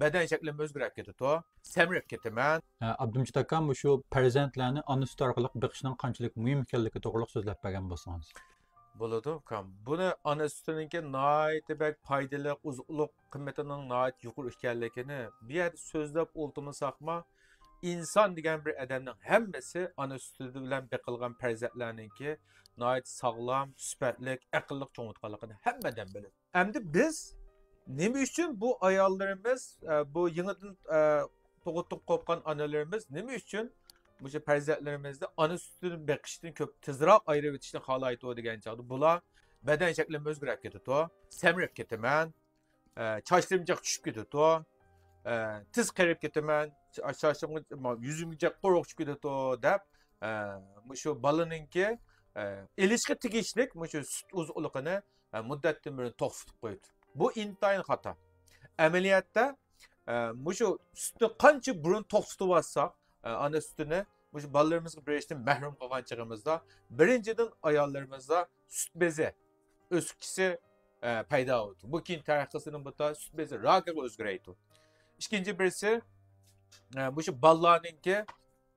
beden şeklimi o'zgarib ketadi, semirib ketaman. Abdumjid aka, şu farzandlarni ona sütü orqali beqishning qanchalik muhim ekanligi to'g'riliq so'zlab bergan bo'lsangiz. Bo'ladi, ukam. Buni ana sütününki nihoyatda bak foydali, uzuqliq qimmatining nihoyat yuqori ekanligini bu yerda so'zlab o'ltimasaqmi, inson degan bir odamning hammasi ana sütü bilan beqilgan farzandlarningki nihoyat sog'lom, sifatli, aqlli cho'ng'itganligini hammadan biladi. Endi biz nima uchun bu ayollarimiz, bu yangidan tug'utib qo'ygan onalarimiz nima uchun bu farzandlarimizda ana sütini beqishdan ko'p tezroq ayirib o'tishni xohlaydi degan chog'da bular badan shaklimi o'zgarib ketadi, semirib ketaman, sochlarimga tushib ketadi, tiz qarib ketaman, sochimga yuzimga quruq tushib ketadi deb shu bolaninki ilishga tegishlik shu sut uzuqligini muddatdan beri to'xtatib qo'ydi. Bu intayin xato. Amaliyotda shu sutni qancha burun to'xtatib olsak, ana sütünü bu balalarımızı berishdan mahrum qolgan chig'imizda birinchidan ayollarimizda sut bezi o'sikisi paydo bo'ldi. Bu keyin taraqqisining butta sut bezi rakiga o'zgaraydi. Ikkinchi birisi bu balalarninki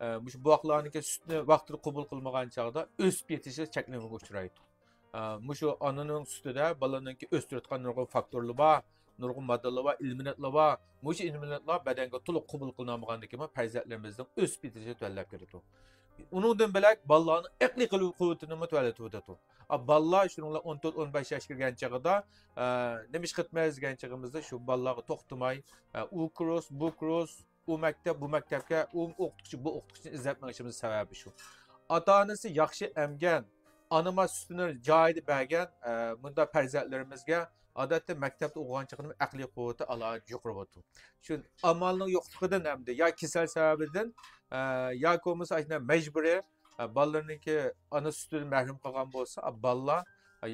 bu buvoqlarninki sutni vaqtida qabul qilmagan chog'da o'sib ketishi cheklanmaga uchraydi. Bu onaning sutida balalarninki o'stirayotgan nurg'un faktorlar bor. Nurg'un moddalar var, ilminatlar var. Bu ilminatlar badanga to'liq qabul qilinmagandan keyin farzandlarimizning o'sib ketishi tallab keladi. Uningdan bilak bolalarning aqliy quvvatini mutavvallatadi. Bolalar shuninglar 14-15 yoshga kirgan chog'ida nima ish qilmaymiz degan chog'imizda shu bolalarga to'xtamay u kurs, bu kurs, u maktab, bu maktabga, u o'qituvchi, bu o'qituvchini izlatmag'ishimiz sababi shu. Ota-onasi yaxshi emgan, anama sutini joyida bergan bunda farzandlarimizga odatda maktabda o'qigan chog'ida aqliy quvvati alohida yuqori bo'ladi. Shu amalning yo'qligidan hamda yo kasal sababidan yoki bo'lmasa aytgan majburiy bolalarningki ana sutidan mahrum qolgan bo'lsa, bolalar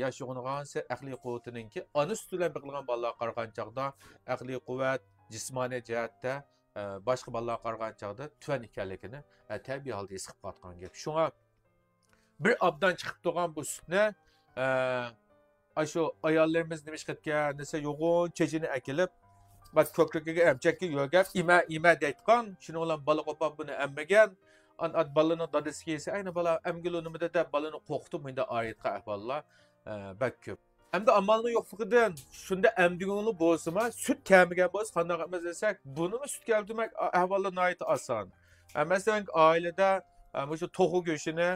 yosh yo'g'ongansa aqliy quvvatininki ana suti bilan beqilgan bolalarga qaragan chog'da aqliy quvvat, jismoniy jihatda boshqa bolalarga qaragan chog'da tuvan ekanligini tabiiy holda his qilib qolgan gap. Shunga bir obdan chiqib turgan bu sutni şu ayollarimiz nima ish qilgan desa yo'g'on chechini akilib, bak ko'kragiga amchakka yo'gab, ima deyotgan, shuni bilan bola qo'pab buni ammagan, balani dadasiga esa ayni bola amgilo nimada deb balani qo'qitib bunda oyatga ahvollar bak ko'p. Hamda amalning yo'qligidan shunda amdig'ini bo'lsa-ma, sut kamigan bo'lsa, qanday qilamiz desak, bunimi sut keltirmak ahvollar nihoyat oson. Masalan, oilada şu toxu go'shtini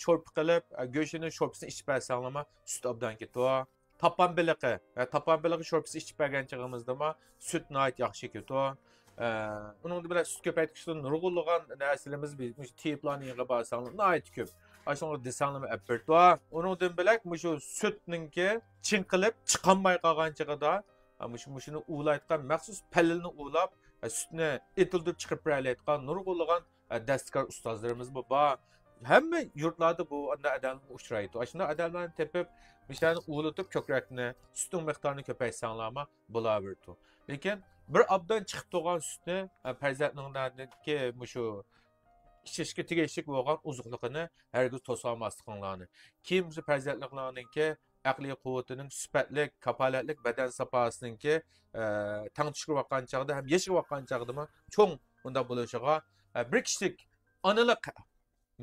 sho'rp qilib, go'shtini sho'rpisini ichib bersanlarmi, sut obdan ketadi. Tapan biliqi sho'rpisini ichib bergan chog'imizda sut nihoyat yaxshi ketadi. Uning bilan sut ko'paytirishdan nurg'unlagan narsalarimiz bu tiplarni yig'ib olsanlar nihoyat ko'p. Ashunga desanlarmi aperto. Uningdan bilak shu sutninki chinqilib chiqolmay qolgan chog'ida shuni ulayotgan maxsus pallilni ulab sutni etildirib chiqib berayotgan nurg'unlagan dastkor ustozlarimiz bu. Hamma yurtlarda bu adamlar uchraydi. Ashuna adamlarni tepib, mishlarni ulatib ko'krakni, sutning miqdorini ko'paytsanlarmi bo'laverdi. Lekin bir obdan chiqib turgan sutni farzandlarningki shu ichishga tegishli bo'lgan uzuqligini hargiz to'sa olmasliklarini. Kim shu farzandlarningki aqliy quvvatining sifatli, kapolatlik badan saposiningki tang tushirayotgan chog'da ham yashayotgan chog'da cho'ng bunda bo'lishiga bir kishilik onalik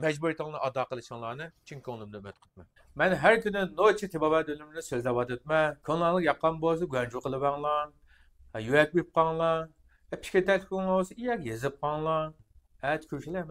majburiyatlarni ado qilishinglarni chin ko'nglimdan umid qilaman. Men har kuni nochi tibobat o'limini so'zlab o'tibman. Ko'nglingiz yoqqan bo'lsa, g'anju qilib olinglar. Yurak berib qolinglar. Fikr taklif qilinglar bo'lsa, yozib qolinglar. Ko'rishlar